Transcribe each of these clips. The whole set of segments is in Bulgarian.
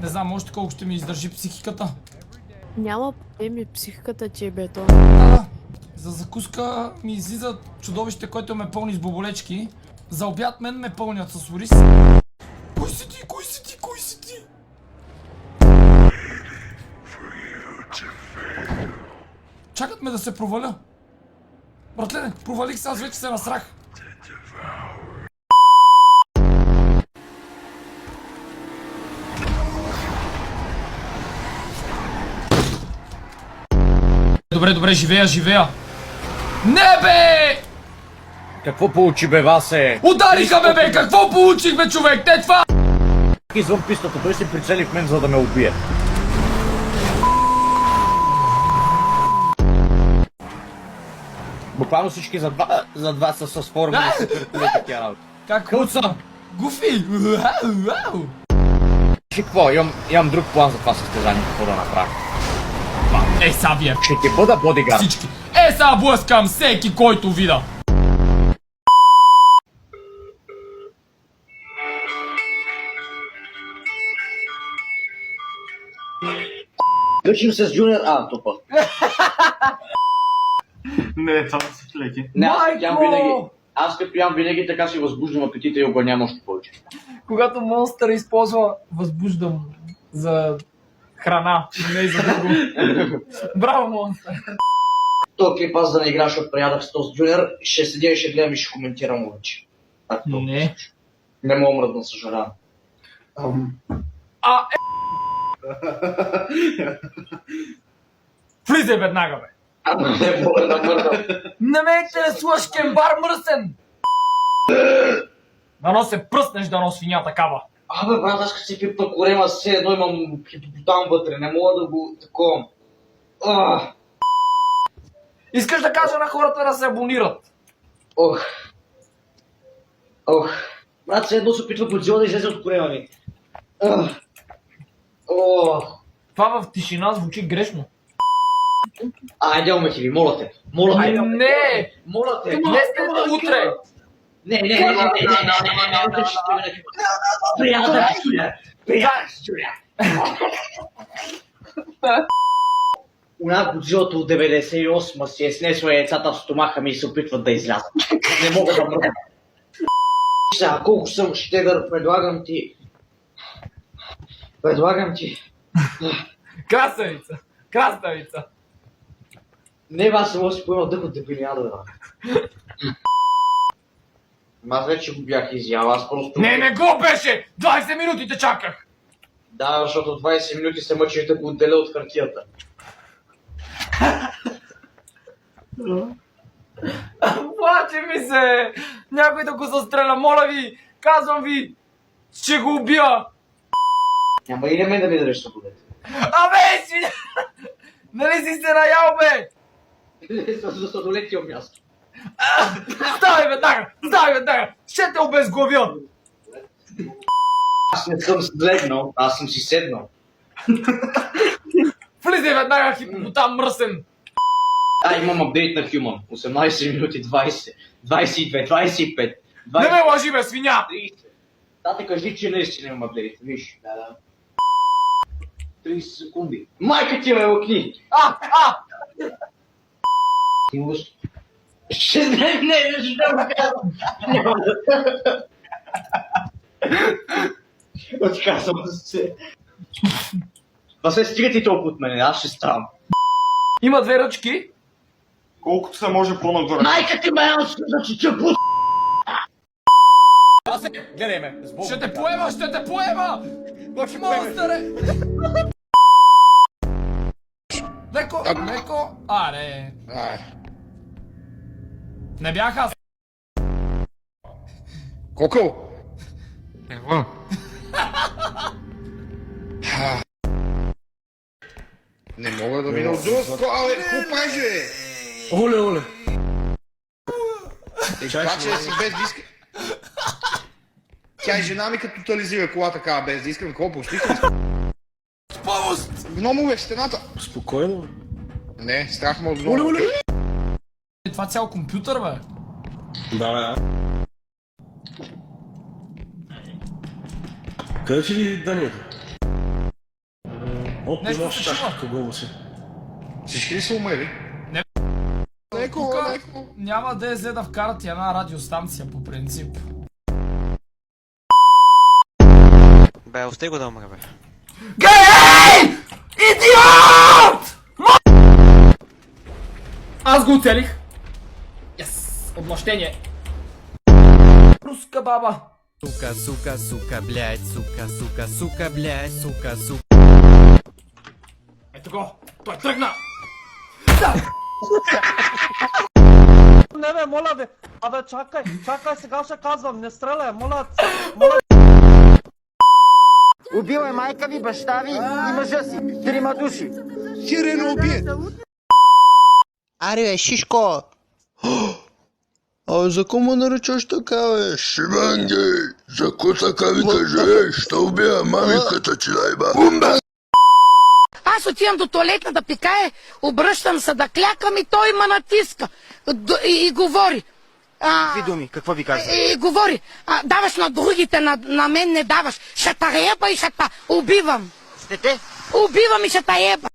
Не знам още колко ще ми издържи психиката. Няма проблеми, психиката ти е бето. Да. За закуска ми излиза чудовище, което ме пълни с боболечки. За обяд мен ме пълнят с ориз. Кой си ти? Кой си ти? Кой си ти? Чакат ме да се проваля. Братле, провалих се, аз вече се насрах. Добре, живея. Не бе! Какво получи бе, Васе? Удариха ме бе! Какво получих бе, човек? Те това! Извън пистата, той се прицели в мен, за да ме убие. Буквално всички за два са с форма и суперкули такива работи. Как хуца? Гуфи! Какво? Имам друг план за това състезание, какво да направя. Савия! Ще ти бъда бодигард. Всички! Са блъскам всеки, който вида! Гършим се с Джуниор... топа. Не, това са леки. Не, аз като ям винаги така си възбуждам апетита и огъням още повече. Когато монстър използва възбуждам за храна, не и за друго. Браво, монстър! То клип аз да не играш, защото приядах с този Джуниор, ще седя и ще гледам и ще коментирам вече. Не. Не мога мръдна, съжалявам. Влизай веднага, бе! Не мога да мръдам. Намерите ли слъж кембар мръсен? Дано се пръснеш, дано свиня такава. Брат, аз като си пипна корема, все едно имам хипопотам вътре, не мога да го таковам. Искаш да кажа на хората да се абонират? Брат, все едно се опитва Годзила да излезе от корема ми. Това в тишина звучи грешно. Айде, Омехиви, моля те. Не! Моля те. Днес е утре! Не. Приятел, Джуля. Она Годзилата от 98-ма си е снесла яйцата в стомаха ми и се опитват да излязат. Не мога да мръдна. Сега, колко съм щедър, предлагам ти. Краставица! Не, аз не мога да си поема дъх от дебилиада, бе. Аз вече го бях изял, аз просто... Не го беше! 20 минути те чаках! Да, защото 20 минути се мъчи да го отделя от хартията. Плаче ми се! Някой да го застреля, моля ви! Казвам ви, че го убия! Няма и не мен да ми дадеш сладолет. Свиня! Нали си се наял, бе? За сладолет имам място. Ставай веднага! Ще те обезглавя! Аз не съм слегнал, аз съм си седнал. Влизай веднага, хипопотам мръсен! Имам апдейт на Human. 18 минути 20, 22, 25, Не ме лъжи, бе, свиня! 30. Тате, кажи, че наистина имам апдейт. Виж. Да. 30 секунди. Майка ти ме лъкни! Ти му не го казвам. Отказвам се. Се стигате толкова от мене, аз ще ставам. Има 2 ръчки. Колкото се може по-нагоре. Майка ти ме зачича пут! Гледай ме. Ще те поема! Монстър е! Леко! Аре! Не бях аз! Колко? Не мога да мина от доско, какво правиш, бе? Оле. Това, че си без диска. Тя и жена ми като тотализира кола така, без да искам, какво пуснах? Помощ! Гномове в стената. Спокойно. Не, страх ме от гномове. Това цял компютър, бе? Да. Къде си Данието? Оп, Нещо има се чашка чува. гълба си. Всички ли са умели? Тук няма да е да вкарат и една радиостанция по принцип. Бе, остай го да умре, бе. Гей! Идиот! Аз го оцелих. Yes! Отмъщение. Руска баба. Сука, сука, сука, блядь, сука, сука, сука, блядь, сука, сука. Ето го! Той тръгна! Не бе, моля ви! Абе, чакай, сега ще казвам, не стреляй, моля! Убил е майка ви, баща ви и мъжа си. 3 души. Сирено убие! Аре, бе, Шишко! А за кому наричаш така, бе? Шибанги, за ко така ви кажеш, ще убия мамиката ти найба. Бумба! Аз отивам до тоалетната пикае, обръщам се да клякам и той ма натиска. И говори. Какви думи? Какво ви казва? И говори. Даваш на другите, на мен не даваш. Ще та еба и ще та убивам. Дете? Убивам и ще та еба.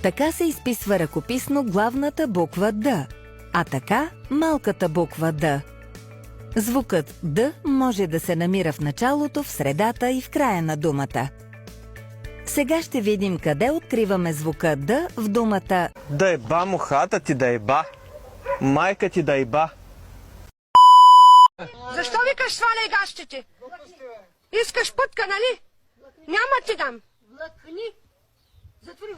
Така се изписва ръкописно главната буква Д, а така малката буква Д. Звукът Д може да се намира в началото, в средата и в края на думата. Сега ще видим къде откриваме звука Д в думата Да еба му хата ти, да еба. Майка ти да еба. Защо викаш сваляй гащите? Искаш пътка, нали? Няма ти дам.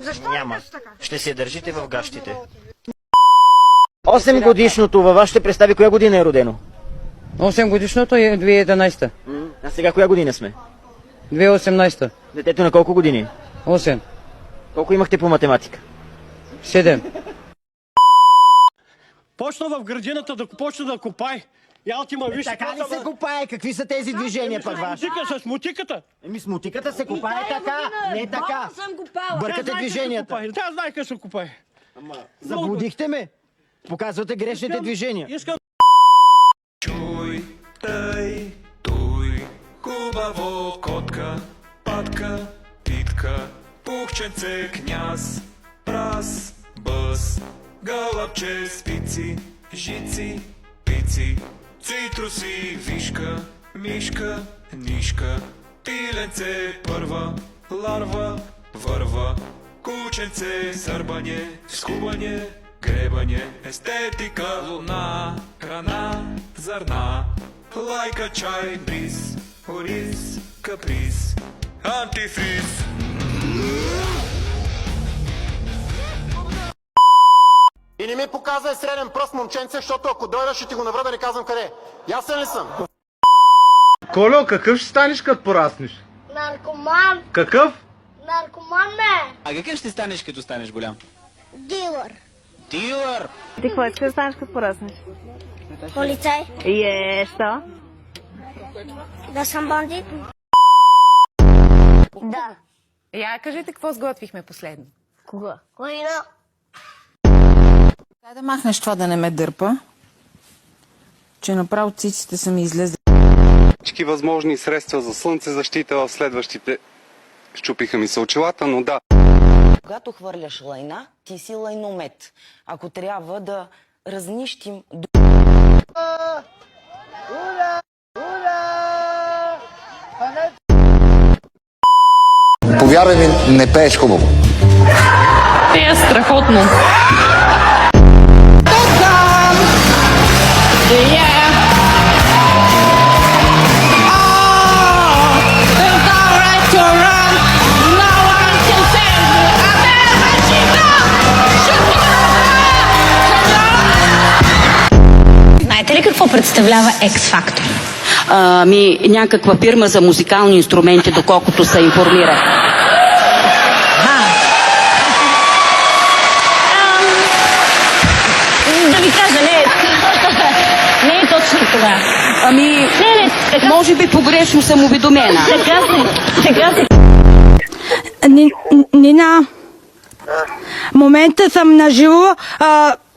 Защо викаш така? Ще се държите в гащите. 8 годишното във вашите представи коя година е родено? 8 годишното е 2011. А сега коя година сме? 2018. Детето на колко години? 8. Колко имахте по математика? 7. Почна в градината да почна да копай. Ял ти ма виж. Така ли се копае? Какви са тези движения пък ваши? С мутиката. С мутиката се копае така, не така. Бъркате движенията. Тя знае как се копае. Заблудихте ме. Показвате грешните движения. Искам. Чуй, тъй, туй, хубаво котка, патка, титка, пухченце, княз, прас, бъс, гълъбче, спици, жици, пици, цитруси, вишка, мишка, нишка, пиленце, първа, ларва, върва, кученце, сърбане, скубане, гребане, естетика, луна, храна, зърна, лайка, чай, бриз, ориз, каприз, антифриз. И не ми показвай среден пръст, момченце, защото ако дойда ще ти го навра да не казвам къде. Ясен ли съм? Колю, какъв ще станеш като пораснеш? Наркоман. Какъв? Наркоман, ме. А какъв ще станеш като станеш голям? Дилър. Дилър! Ти какво искаш да станеш като пораснеш? Полицай. Що? Да съм бандит. Да. Я кажете какво сготвихме последно. Кога? Коина. Дай да махнеш това да не ме дърпа, че направо циците са ми излезли. Всички възможни средства за слънце защита в следващите. Щупиха ми се очилата, но да. Когато хвърляш лайна, ти си лайномет. Ако трябва да разнищим... Повярвай ми, не пееш хубаво. Е, страхотно. Знаете ли какво представлява X-Factor? някаква фирма за музикални инструменти, доколкото се информира. Да ви кажа, не е точно това. Може би погрешно съм уведомена. Така се. Нина, в момента съм на живо,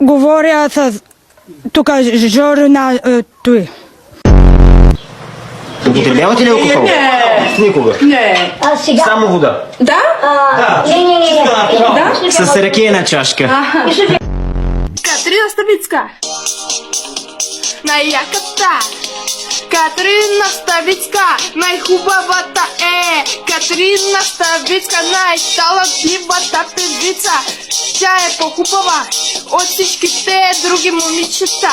говоря с тук журна той. Употребявате ли алкохол? Никога. Не. А сега? Само вода. Да? Не. Да? С ракена чашка. Катрина Ставицка. Най-яката. Катрина Ставицка. Най-хубавата е. Катрина Ставицка. Най-талантливата певица. Тя е по-хубава от всичките други момичета.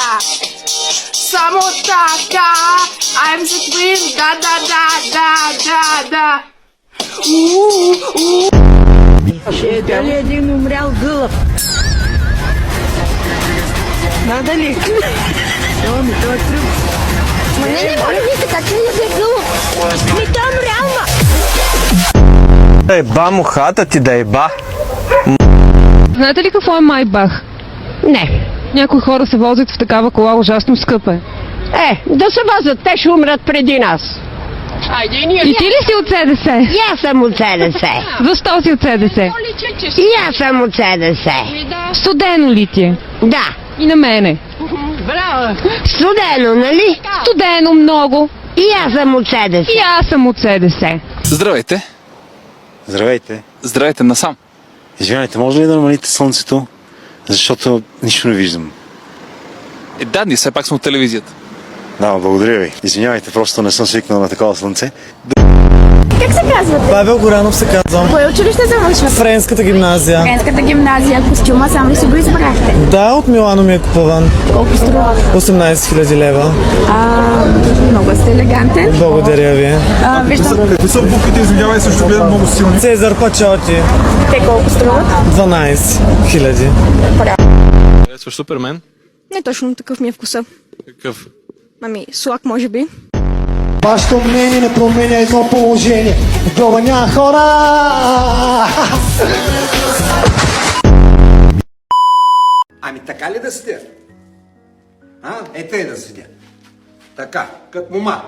Само така. I'm the queen. Да. Дали един умрял гълъб? Надали? Той е тръп. Не, моля ви, така че не бе гълъб. Той е умрял, Да еба му хата ти, да еба. Знаете ли какво е Майбах? Не. Някои хора се возят в такава кола, ужасно скъпа е. Да се възят, те ще умрат преди нас. И ти ли си от СДС? И аз съм от СДС. Защо си от СДС? И аз съм от СДС. Студено ли ти е? Да. И на мене. Студено, нали? Студено много. И аз съм от СДС. И аз съм от СДС. Здравейте. Здравейте. Здравейте насам. Извинявайте, може ли да намалите слънцето? Защото нищо не виждам. Да, ние все пак сме от телевизията. Да, благодаря ви. Извинявайте, просто не съм свикнал на такова слънце. Как се казвате? Павел Горанов се казвам. Кое училище завършвате? Френската гимназия. Френската гимназия. Костюма сам ли си го избрахте? Да, от Милано ми е купуван. Колко струва? 18 000 лева. Много сте елегантен. Благодаря ви. Виждам. Какви са буквите, извинявай, също гледам много силни. Цезар Пачоти. Те колко струват? 12 000. Харесваш Супермен? Не точно такъв ми е вкуса. Какъв? Слак може би. Вашето мнение не променя едно положение. В гроба няма хора! Ами така ли да седя? Ете да седя. Така, като мома.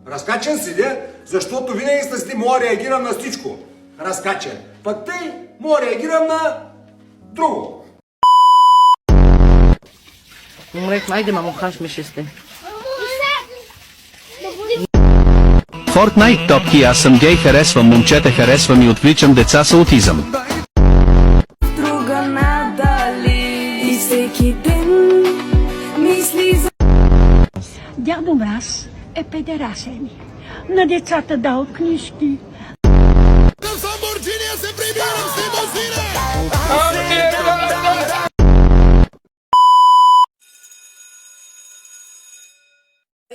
Разкачен седя, защото винаги сте си мога реагирам на всичко. Разкачен. Пък тъй мога реагирам на друго. Айде, мамо, хашмеше сте. Fortnite топки, аз съм гей, харесвам момчета, харесвам и отвличам деца с аутизъм. Друга надали. И всеки ден мисли за... Дядо Мраз е педерасен. На децата дал книжки.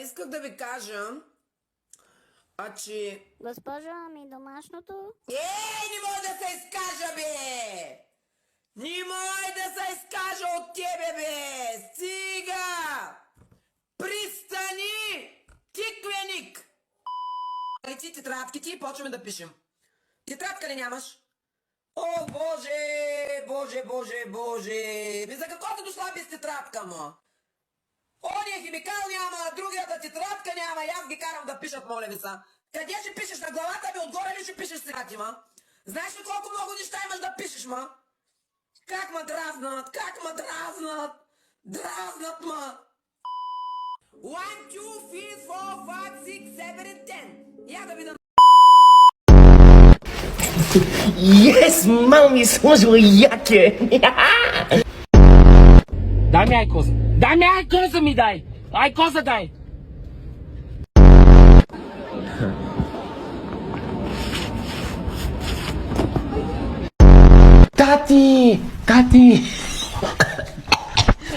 Исках да ви кажа, че... Госпожо, домашното? Не мога да се изкажа, бе! Не мога да се изкажа от тебе, бе! Стига! Пристани! Киквеник! Ти тетрадките и почваме да пишем. Тетрадка ли нямаш? О, Боже! За какво ти дошла без тетрадка, ма? Ония химикал няма, другията тетрадка няма и аз ги карам да пишат, моля ви са. Къде ще пишеш? На главата ми? Отгоре ли ще пишеш сега ти, ма? Знаеш ли колко много неща имаш да пишеш, ма? Как ма дразнат? Дразнат, ма! 1, 2, 3, 4, 5, 6, 7 и 10. Я да видам. Yes, мама ми сложила яке! Дай ми айкоза. Айкоза ми дай. Айкоза дай. Тати!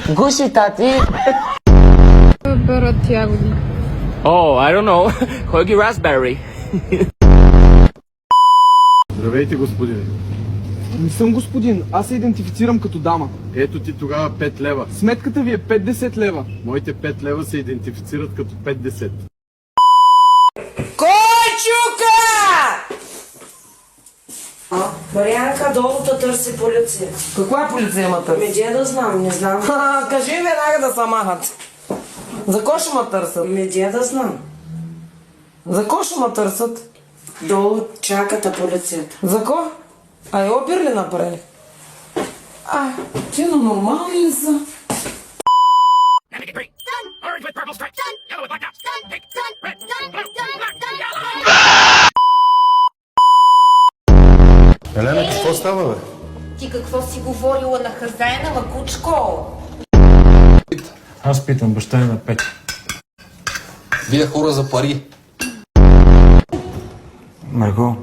Гуши, тати! Берат ягоди. I don't know. Хоги raspberry. Здравейте, господин. Не съм господин, аз се идентифицирам като дама. Ето ти тогава 5 лева. Сметката ви е 50 лева. Моите 5 лева се идентифицират като 50. Кой чука? Марянка долу да търси полиция. Каква полиция ма търси? Медия да знам, не знам. Кажи им веднага да се махат. За ко ще ма търсят? Медия да знам. За ко ще ма търсят? Долу чаката полицията. За ко? Ай, опир ли направили? Ти на нормални ли са? Orange with purple stripes. Yellow with black dots. Pink, red, blue, black, yellow. Елена, какво става, бе? Ти какво си говорила на хазяина, Макучко? Аз питам баща ми на Петя. Вие хора за пари. Марго,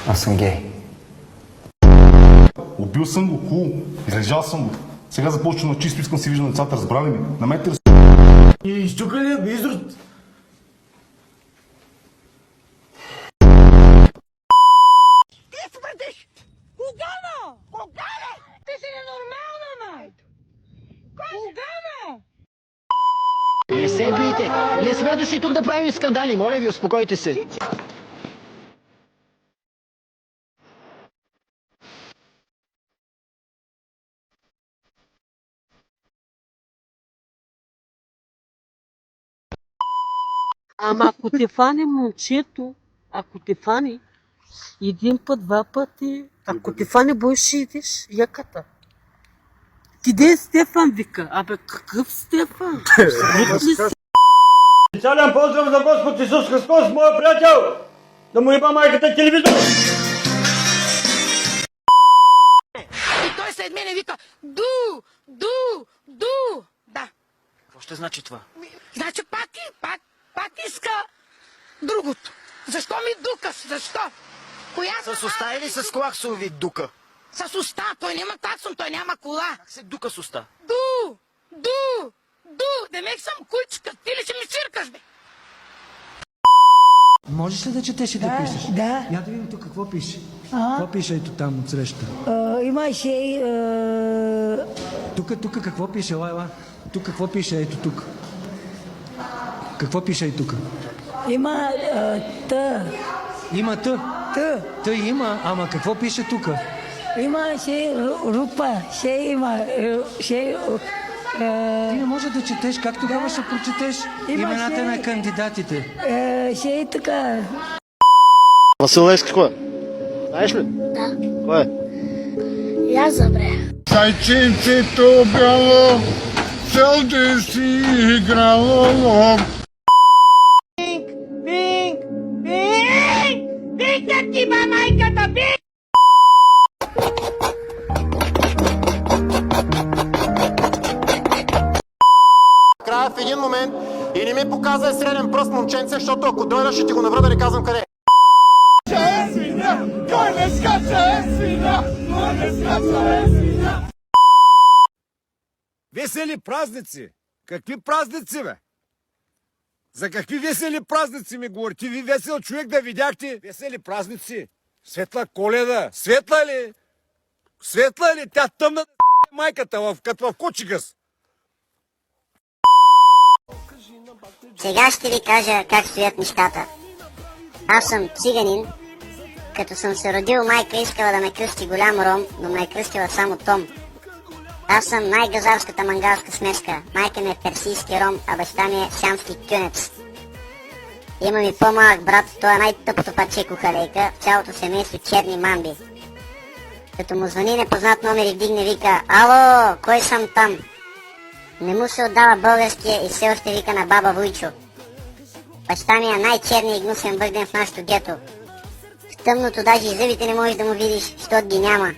аз съм гей. Убил съм го, хубаво. Излежал съм го. Сега започвам на чисто, искам си виждам децата, разбрали ми. На метър. И изчука ли бе, изрод? Ти смърдиш! Кога на? Кога на? Ти си ненормална, май! Кога на? Не се бийте! Не сме дошли тук да правим скандали, моля ви, успокойте се. Ама ако те фане момчето, ако те фане един път, два пъти, ако те фане бойш ще идеш яката. Ти де Стефан вика? Абе какъв Стефан? Специален поздрав за Господ Исус Христос, моя приятел! Да му има майката телевизор! И той след мене вика ду. Да. Какво ще значи това? Значи пак иска другото. Защо ми дукаш? Защо? Коя С уста или с клаксови дука? С уста. Той няма таксон, той няма кола. Как се дука с уста? Ду. Демек съм кучка. Ти ли ще ми циркаш, бе? Можеш ли да четеш и да пишеш? Да. Я да видим тук какво пише. Какво пише ето там от среща? Имаше Тук какво пише, Лайла? Тук какво пише, ето тук? Какво пише и тук? има Има Т има, ама какво пише тук? имаше рупа, ще Ти не можеш да четеш, как тогава ще прочетеш имената на кандидатите? ще така. Васил Левски кой е? Знаеш ли? Да. Кой е? Я забре. Зайчинцето бяло, целте си играло. Бинг, ти ба майката, бинг! Края в един момент и не ми показва среден пръст, момченце, защото ако дойда ще ти го навра да не казвам къде. Весели празници! Какви празници, бе? За какви весели празници ми говорите? Ви весел човек да видяхте? Весели празници! Светла Коледа! Светла ли? Светла ли? Тя тъмна майката, като в кочигъс. Сега ще ви кажа как стоят нещата. Аз съм циганин. Като съм се родил, майка искала да ме кръсти голям ром, но ме е кръстила само Том. Аз съм най-газарската мангалска смеска. Майка ми е персийски ром, а баща ми е сиамски кюнец. Имам и по-малък брат, той е най-тъпото парче кухалейка, в цялото семейство черни мамби. Като му звъни непознат номер и вдигне, вика: "Ало, кой съм там?" Не му се отдава българския и все още вика на баба Вуйчо. Баща ми е най-черният и гнусен бъгден в нашото гето. В тъмното даже и зъбите не можеш да му видиш, защото ги няма.